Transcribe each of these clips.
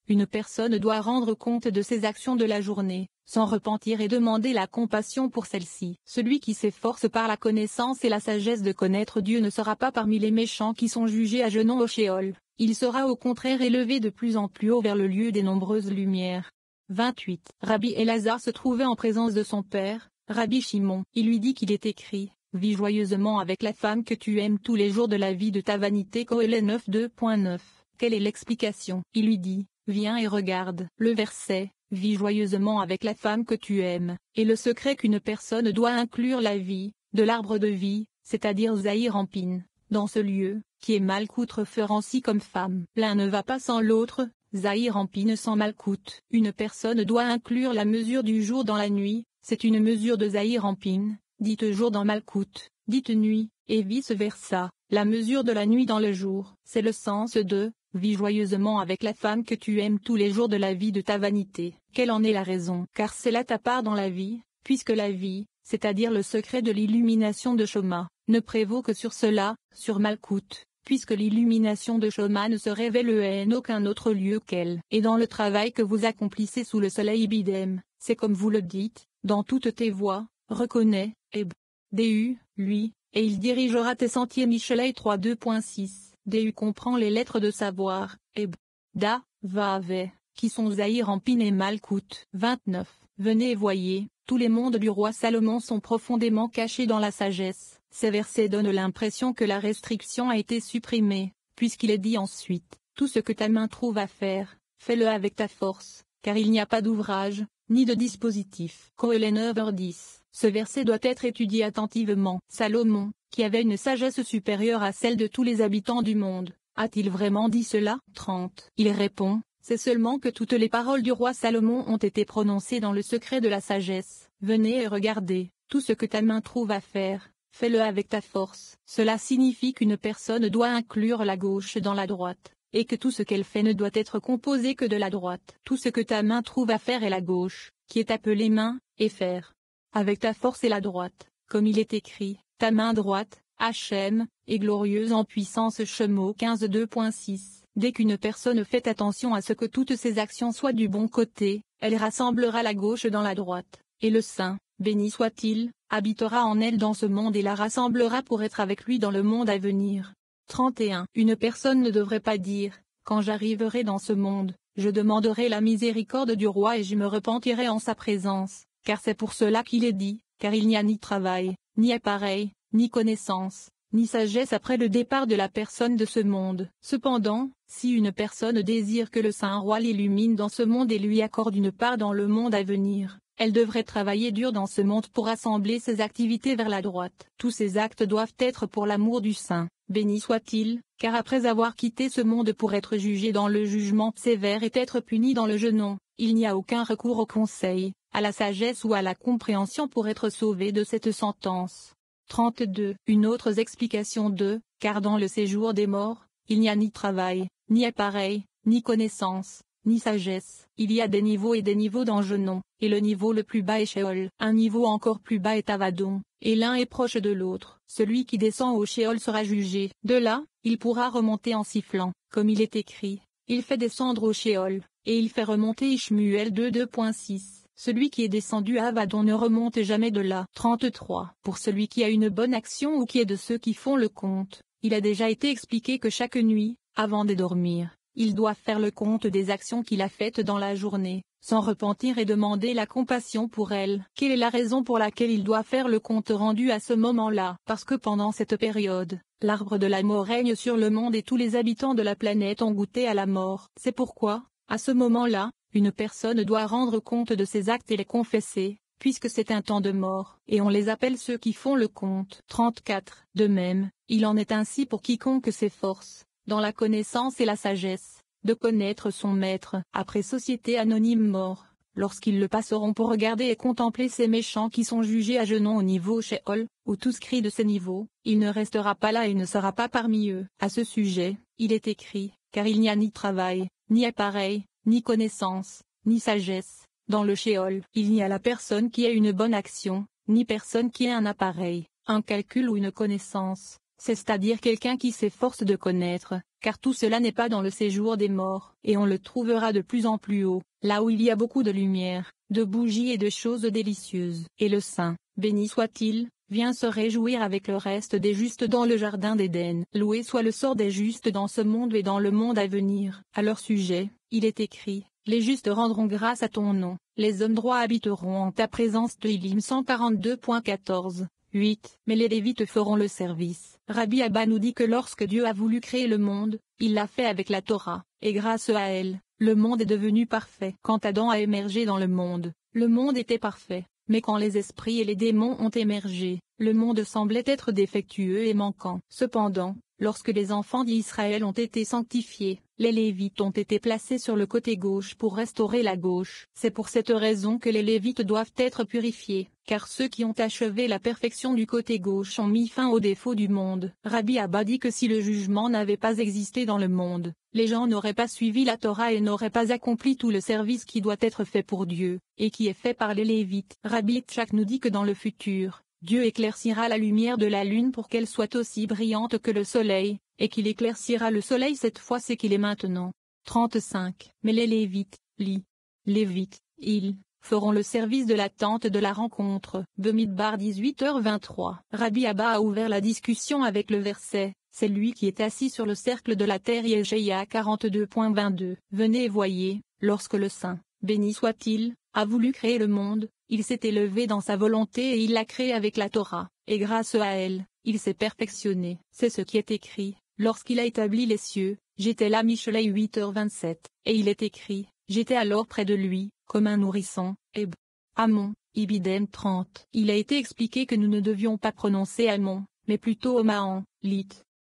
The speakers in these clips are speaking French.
une personne doit rendre compte de ses actions de la journée, s'en repentir et demander la compassion pour celle-ci. Celui qui s'efforce par la connaissance et la sagesse de connaître Dieu ne sera pas parmi les méchants qui sont jugés à genoux au Sheol, il sera au contraire élevé de plus en plus haut vers le lieu des nombreuses lumières. 28. Rabbi Elazar se trouvait en présence de son père, Rabbi Shimon. Il lui dit qu'il est écrit: vis joyeusement avec la femme que tu aimes tous les jours de la vie de ta vanité. Kohélet 9:2.9. Quelle est l'explication? Il lui dit: viens et regarde. Le verset: vis joyeusement avec la femme que tu aimes, et le secret qu'une personne doit inclure la vie, de l'arbre de vie, c'est-à-dire Zahir Ampin, dans ce lieu, qui est Malkout référencé comme femme. L'un ne va pas sans l'autre, Zahir Ampin sans Malkout. Une personne doit inclure la mesure du jour dans la nuit, c'est une mesure de Zahir Ampin, dite jour dans Malkout, dite nuit, et vice-versa, la mesure de la nuit dans le jour. C'est le sens de « vis joyeusement avec la femme que tu aimes tous les jours de la vie de ta vanité ». Quelle en est la raison? Car c'est là ta part dans la vie, puisque la vie, c'est-à-dire le secret de l'illumination de Shoma, ne prévaut que sur cela, sur Malkout, puisque l'illumination de Shoma ne se révèle en aucun autre lieu qu'elle. Et dans le travail que vous accomplissez sous le soleil bidem, c'est comme vous le dites, dans toutes tes voies, reconnais, Eb. Du, lui, et il dirigera tes sentiers. Michelet 3:2.6. Du comprend les lettres de savoir, Eb. Da, Vaave, qui sont Zahir Ampin et Malkout. 29. Venez et voyez, tous les mondes du roi Salomon sont profondément cachés dans la sagesse. Ces versets donnent l'impression que la restriction a été supprimée, puisqu'il est dit ensuite: tout ce que ta main trouve à faire, fais-le avec ta force, car il n'y a pas d'ouvrage, ni de dispositif. Kohélet 9:10. Ce verset doit être étudié attentivement. Salomon, qui avait une sagesse supérieure à celle de tous les habitants du monde, a-t-il vraiment dit cela? 30. Il répond: c'est seulement que toutes les paroles du roi Salomon ont été prononcées dans le secret de la sagesse. Venez et regardez, tout ce que ta main trouve à faire, fais-le avec ta force. Cela signifie qu'une personne doit inclure la gauche dans la droite, et que tout ce qu'elle fait ne doit être composé que de la droite. Tout ce que ta main trouve à faire est la gauche, qui est appelée main, et faire. Avec ta force est la droite, comme il est écrit: ta main droite, Hachem, est glorieuse en puissance. Shemo 15:2.6. Dès qu'une personne fait attention à ce que toutes ses actions soient du bon côté, elle rassemblera la gauche dans la droite, et le Saint, béni soit-il, habitera en elle dans ce monde et la rassemblera pour être avec lui dans le monde à venir. 31. Une personne ne devrait pas dire: quand j'arriverai dans ce monde, je demanderai la miséricorde du roi et je me repentirai en sa présence, car c'est pour cela qu'il est dit, car il n'y a ni travail, ni appareil, ni connaissance, ni sagesse après le départ de la personne de ce monde. Cependant, si une personne désire que le Saint Roi l'illumine dans ce monde et lui accorde une part dans le monde à venir, elle devrait travailler dur dans ce monde pour assembler ses activités vers la droite. Tous ses actes doivent être pour l'amour du Saint, béni soit-il, car après avoir quitté ce monde pour être jugé dans le jugement sévère et être puni dans le genou, il n'y a aucun recours au conseil, à la sagesse ou à la compréhension pour être sauvé de cette sentence. 32. Une autre explication de, car dans le séjour des morts, il n'y a ni travail, ni appareil, ni connaissance, ni sagesse. Il y a des niveaux et des niveaux dans Genon, et le niveau le plus bas est Sheol. Un niveau encore plus bas est Avadon, et l'un est proche de l'autre. Celui qui descend au Sheol sera jugé. De là, il pourra remonter en sifflant, comme il est écrit: il fait descendre au Sheol, et il fait remonter Ishmuel 2:2.6. Celui qui est descendu à Avadon ne remonte jamais de là. 33. Pour celui qui a une bonne action ou qui est de ceux qui font le compte, il a déjà été expliqué que chaque nuit, avant de dormir, il doit faire le compte des actions qu'il a faites dans la journée, s'en repentir et demander la compassion pour elles. Quelle est la raison pour laquelle il doit faire le compte rendu à ce moment-là? Parce que pendant cette période, l'arbre de la mort règne sur le monde et tous les habitants de la planète ont goûté à la mort. C'est pourquoi, à ce moment-là, une personne doit rendre compte de ses actes et les confesser, puisque c'est un temps de mort, et on les appelle ceux qui font le compte. 34. De même, il en est ainsi pour quiconque s'efforce, dans la connaissance et la sagesse, de connaître son maître. Après société anonyme mort, lorsqu'ils le passeront pour regarder et contempler ces méchants qui sont jugés à genoux au niveau Sheol, ou tous cris de ces niveaux, il ne restera pas là et ne sera pas parmi eux. À ce sujet, il est écrit, car il n'y a ni travail, ni appareil, ni connaissance, ni sagesse, dans le Sheol. Il n'y a la personne qui ait une bonne action, ni personne qui ait un appareil, un calcul ou une connaissance, c'est-à-dire quelqu'un qui s'efforce de connaître, car tout cela n'est pas dans le séjour des morts, et on le trouvera de plus en plus haut, là où il y a beaucoup de lumière, de bougies et de choses délicieuses. Et le Saint, béni soit-il, vient se réjouir avec le reste des justes dans le jardin d'Éden. Loué soit le sort des justes dans ce monde et dans le monde à venir. À leur sujet, il est écrit, les justes rendront grâce à ton nom, les hommes droits habiteront en ta présence. Tehillim 142.14. 8. Mais les Lévites feront le service. Rabbi Abba nous dit que lorsque Dieu a voulu créer le monde, il l'a fait avec la Torah, et grâce à elle, le monde est devenu parfait. Quand Adam a émergé dans le monde était parfait. Mais quand les esprits et les démons ont émergé, le monde semblait être défectueux et manquant. Cependant, lorsque les enfants d'Israël ont été sanctifiés, les Lévites ont été placés sur le côté gauche pour restaurer la gauche. C'est pour cette raison que les Lévites doivent être purifiés, car ceux qui ont achevé la perfection du côté gauche ont mis fin aux défauts du monde. Rabbi Abba dit que si le jugement n'avait pas existé dans le monde, les gens n'auraient pas suivi la Torah et n'auraient pas accompli tout le service qui doit être fait pour Dieu, et qui est fait par les Lévites. Rabbi Tchak nous dit que dans le futur, Dieu éclaircira la lumière de la lune pour qu'elle soit aussi brillante que le soleil, et qu'il éclaircira le soleil cette fois c'est qu'il est maintenant. 35. Mais les Lévites, Lévites, ils feront le service de la tente de la rencontre. Bemidbar 18h23. Rabbi Abba a ouvert la discussion avec le verset, c'est lui qui est assis sur le cercle de la terre. Yeshaïa 42.22. Venez et voyez, lorsque le Saint, béni soit-il, a voulu créer le monde, il s'est élevé dans sa volonté et il l'a créé avec la Torah, et grâce à elle, il s'est perfectionné. C'est ce qui est écrit, lorsqu'il a établi les cieux, j'étais là. Michelet 8h27, et il est écrit, j'étais alors près de lui, comme un nourrisson. Eb. Amon, Ibidem 30. Il a été expliqué que nous ne devions pas prononcer Amon, mais plutôt Omahan, lit.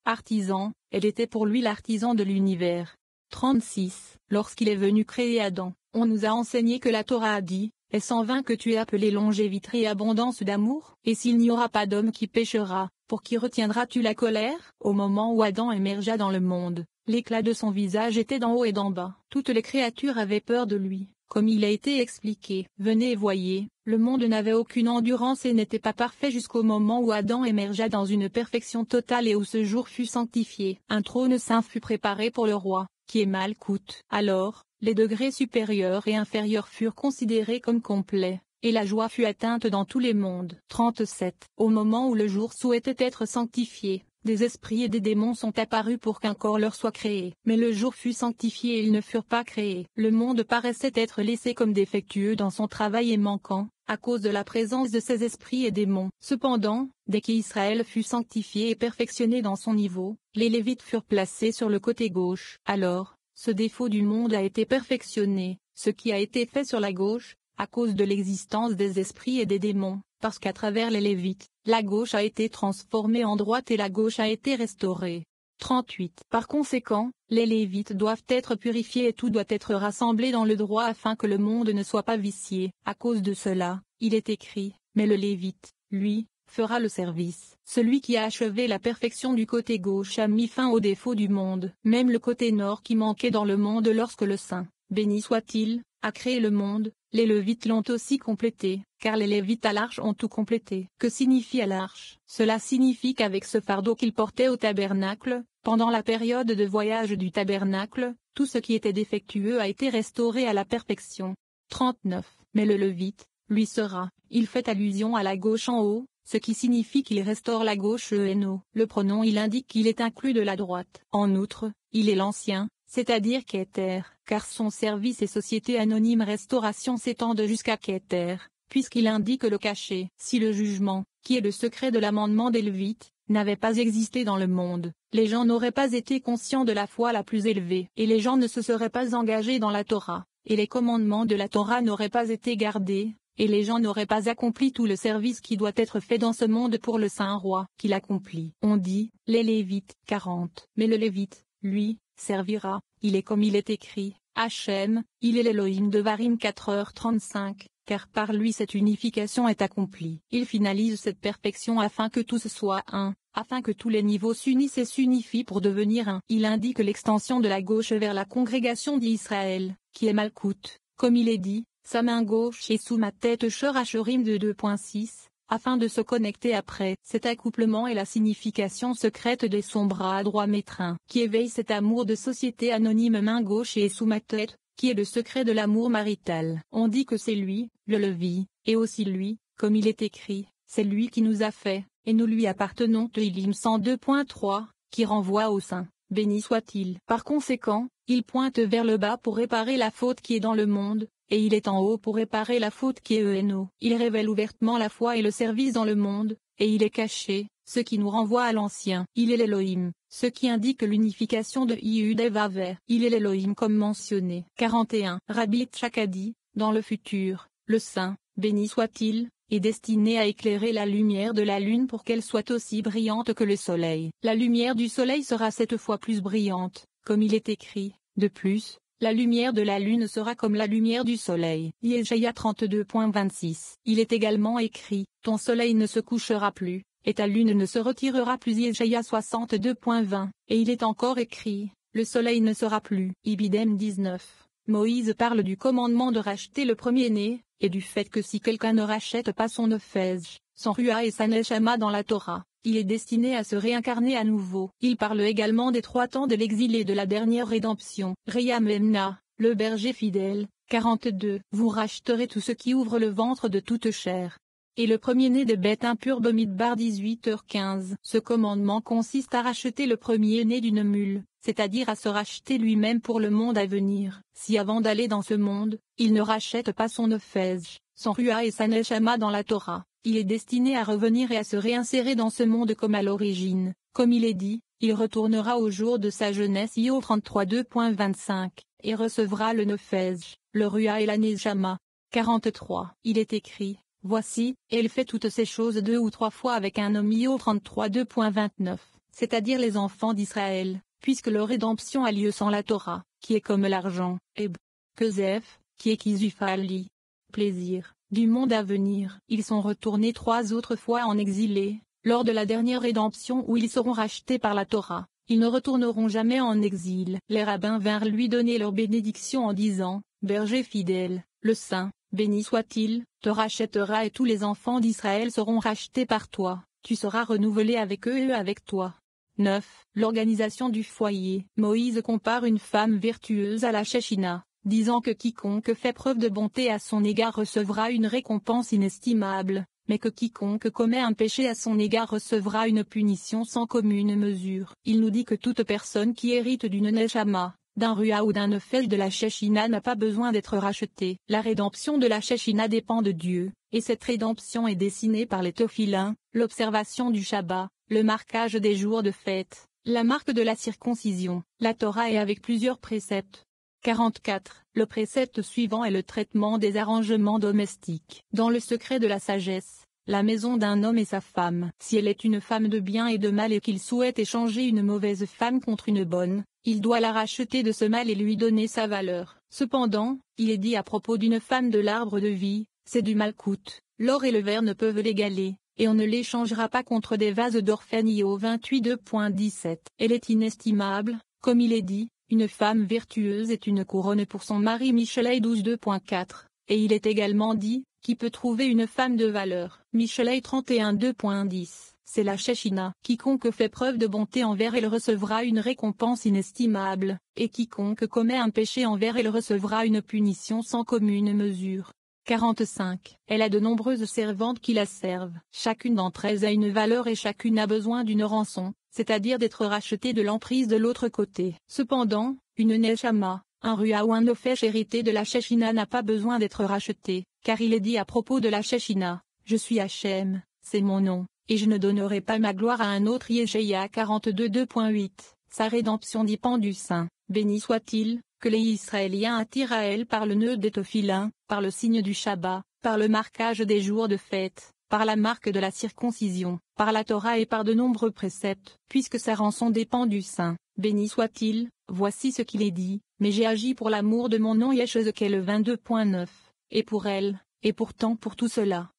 Artisan, elle était pour lui l'artisan de l'univers. 36. Lorsqu'il est venu créer Adam, on nous a enseigné que la Torah a dit, est-ce en vain que tu es appelé longévité et abondance d'amour? Et s'il n'y aura pas d'homme qui péchera, pour qui retiendras-tu la colère? Au moment où Adam émergea dans le monde, l'éclat de son visage était d'en haut et d'en bas. Toutes les créatures avaient peur de lui, comme il a été expliqué. Venez et voyez, le monde n'avait aucune endurance et n'était pas parfait jusqu'au moment où Adam émergea dans une perfection totale et où ce jour fut sanctifié. Un trône saint fut préparé pour le roi, qui est Malkout. Alors, les degrés supérieurs et inférieurs furent considérés comme complets, et la joie fut atteinte dans tous les mondes. 37. Au moment où le jour souhaitait être sanctifié, des esprits et des démons sont apparus pour qu'un corps leur soit créé. Mais le jour fut sanctifié et ils ne furent pas créés. Le monde paraissait être laissé comme défectueux dans son travail et manquant, à cause de la présence de ces esprits et démons. Cependant, dès qu'Israël fut sanctifié et perfectionné dans son niveau, les Lévites furent placés sur le côté gauche. Alors, ce défaut du monde a été perfectionné, ce qui a été fait sur la gauche, à cause de l'existence des esprits et des démons, parce qu'à travers les Lévites, la gauche a été transformée en droite et la gauche a été restaurée. 38. Par conséquent, les Lévites doivent être purifiés et tout doit être rassemblé dans le droit afin que le monde ne soit pas vicié. À cause de cela, il est écrit, mais le Lévite, lui, fera le service. Celui qui a achevé la perfection du côté gauche a mis fin au défaut du monde. Même le côté nord qui manquait dans le monde lorsque le Saint, béni soit-il, a créé le monde, les Lévites l'ont aussi complété, car les Lévites à l'arche ont tout complété. Que signifie à l'arche? Cela signifie qu'avec ce fardeau qu'ils portaient au tabernacle, pendant la période de voyage du tabernacle, tout ce qui était défectueux a été restauré à la perfection. 39. Mais le Lévite, lui sera, il fait allusion à la gauche en haut, ce qui signifie qu'il restaure la gauche ENO. Le pronom il indique qu'il est inclus de la droite. En outre, il est l'ancien, c'est-à-dire Keter, car son service et société anonyme restauration s'étendent jusqu'à Keter, puisqu'il indique le cachet. Si le jugement, qui est le secret de l'amendement des Lévites, n'avait pas existé dans le monde, les gens n'auraient pas été conscients de la foi la plus élevée, et les gens ne se seraient pas engagés dans la Torah, et les commandements de la Torah n'auraient pas été gardés, et les gens n'auraient pas accompli tout le service qui doit être fait dans ce monde pour le Saint Roi, qui l'accomplit. On dit, les Lévites, 40. Mais le Lévite, lui, servira, il est comme il est écrit, Hachem, il est l'Élohim de Varim 4h35, car par lui cette unification est accomplie. Il finalise cette perfection afin que tous soient un, afin que tous les niveaux s'unissent et s'unifient pour devenir un. Il indique l'extension de la gauche vers la congrégation d'Israël, qui est Malkout, comme il est dit, sa main gauche est sous ma tête Shor Hachorim de 2.6, afin de se connecter après. Cet accouplement est la signification secrète de son bras droit maîtrin, qui éveille cet amour de société anonyme main gauche et sous ma tête, qui est le secret de l'amour marital. On dit que c'est lui, le levier, et aussi lui, comme il est écrit, c'est lui qui nous a fait, et nous lui appartenons. Tehillim 102.3, qui renvoie au Saint, béni soit-il. Par conséquent, il pointe vers le bas pour réparer la faute qui est dans le monde, et il est en haut pour réparer la faute qui est en haut. Il révèle ouvertement la foi et le service dans le monde, et il est caché, ce qui nous renvoie à l'ancien. Il est l'Élohim, ce qui indique l'unification de Yud et Vav. Il est l'Élohim comme mentionné. 41. Rabbi Tchak a dit, dans le futur, le Saint, béni soit-il, est destiné à éclairer la lumière de la lune pour qu'elle soit aussi brillante que le soleil. La lumière du soleil sera 7 fois plus brillante, comme il est écrit. De plus, la lumière de la lune sera comme la lumière du soleil. Yeshaïa 32.26. Il est également écrit, ton soleil ne se couchera plus, et ta lune ne se retirera plus. Yeshaïa 62.20. Et il est encore écrit, le soleil ne sera plus. Ibidem 19. Moïse parle du commandement de racheter le premier-né, et du fait que si quelqu'un ne rachète pas son nefesh, son rua et sa neshama dans la Torah, il est destiné à se réincarner à nouveau. Il parle également des 3 temps de l'exil et de la dernière rédemption. Reya Memna, le berger fidèle, 42. Vous racheterez tout ce qui ouvre le ventre de toute chair. Et le premier-né des bêtes impures. Bamidbar 18h15. Ce commandement consiste à racheter le premier-né d'une mule, c'est-à-dire à se racheter lui-même pour le monde à venir. Si avant d'aller dans ce monde, il ne rachète pas son nefesh, son rua et sa neshama dans la Torah, il est destiné à revenir et à se réinsérer dans ce monde comme à l'origine. Comme il est dit, il retournera au jour de sa jeunesse. Io 33.2.25, et recevra le nefesh, le rua et la neshama. 43. Il est écrit, voici, elle fait toutes ces choses 2 ou 3 fois avec un homme. Io 33.2.29, c'est-à-dire les enfants d'Israël, puisque leur rédemption a lieu sans la Torah, qui est comme l'argent, et Kezef, qui est Kizufali, plaisir, du monde à venir. Ils sont retournés 3 autres fois en exilé, lors de la dernière rédemption où ils seront rachetés par la Torah. Ils ne retourneront jamais en exil. Les rabbins vinrent lui donner leur bénédiction en disant, berger fidèle, le Saint, béni soit-il, te rachètera et tous les enfants d'Israël seront rachetés par toi, tu seras renouvelé avec eux et eux avec toi. 9. L'organisation du foyer. Moïse compare une femme vertueuse à la Shechina, disant que quiconque fait preuve de bonté à son égard recevra une récompense inestimable, mais que quiconque commet un péché à son égard recevra une punition sans commune mesure. Il nous dit que toute personne qui hérite d'une neshama, d'un rua ou d'un nefesh de la Shechina n'a pas besoin d'être rachetée. La rédemption de la Shechina dépend de Dieu, et cette rédemption est dessinée par les Tophilins, l'observation du Shabbat, le marquage des jours de fête, la marque de la circoncision. La Torah est avec plusieurs préceptes. 44. Le précepte suivant est le traitement des arrangements domestiques. Dans le secret de la sagesse, la maison d'un homme et sa femme. Si elle est une femme de bien et de mal et qu'il souhaite échanger une mauvaise femme contre une bonne, il doit la racheter de ce mal et lui donner sa valeur. Cependant, il est dit à propos d'une femme de l'arbre de vie, c'est du malcoute, l'or et le verre ne peuvent l'égaler, et on ne l'échangera pas contre des vases d'Orphanio 28.2.17. Elle est inestimable, comme il est dit, une femme vertueuse est une couronne pour son mari. Michelet 12.2.4, et il est également dit, qui peut trouver une femme de valeur. Michelet 31.2.10, c'est la Shechina. Quiconque fait preuve de bonté envers elle recevra une récompense inestimable, et quiconque commet un péché envers elle recevra une punition sans commune mesure. 45. Elle a de nombreuses servantes qui la servent. Chacune d'entre elles a une valeur et chacune a besoin d'une rançon, c'est-à-dire d'être rachetée de l'emprise de l'autre côté. Cependant, une neshama, un rua ou un nefesh hérité de la Shechina n'a pas besoin d'être racheté, car il est dit à propos de la Shechina, je suis Hachem, c'est mon nom, et je ne donnerai pas ma gloire à un autre. Yeshaïa 42.2.8. Sa rédemption dépend du Saint, béni soit-il, que les Israéliens attirent à elle par le nœud des Tophilins, par le signe du Shabbat, par le marquage des jours de fête, par la marque de la circoncision, par la Torah et par de nombreux préceptes. Puisque sa rançon dépend du Saint, béni soit-il, voici ce qu'il est dit, mais j'ai agi pour l'amour de mon nom. Yeshézéchiel 22.9, et pour elle, et pourtant pour tout cela,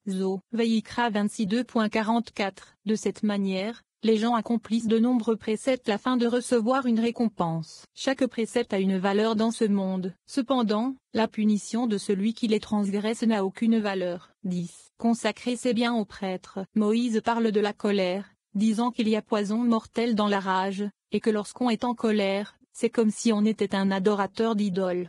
Zo, Vayikra 26.2.44. De cette manière, les gens accomplissent de nombreux préceptes afin de recevoir une récompense. Chaque précepte a une valeur dans ce monde. Cependant, la punition de celui qui les transgresse n'a aucune valeur. 10. Consacrer ses biens aux prêtres. Moïse parle de la colère, disant qu'il y a poison mortel dans la rage, et que lorsqu'on est en colère, c'est comme si on était un adorateur d'idoles.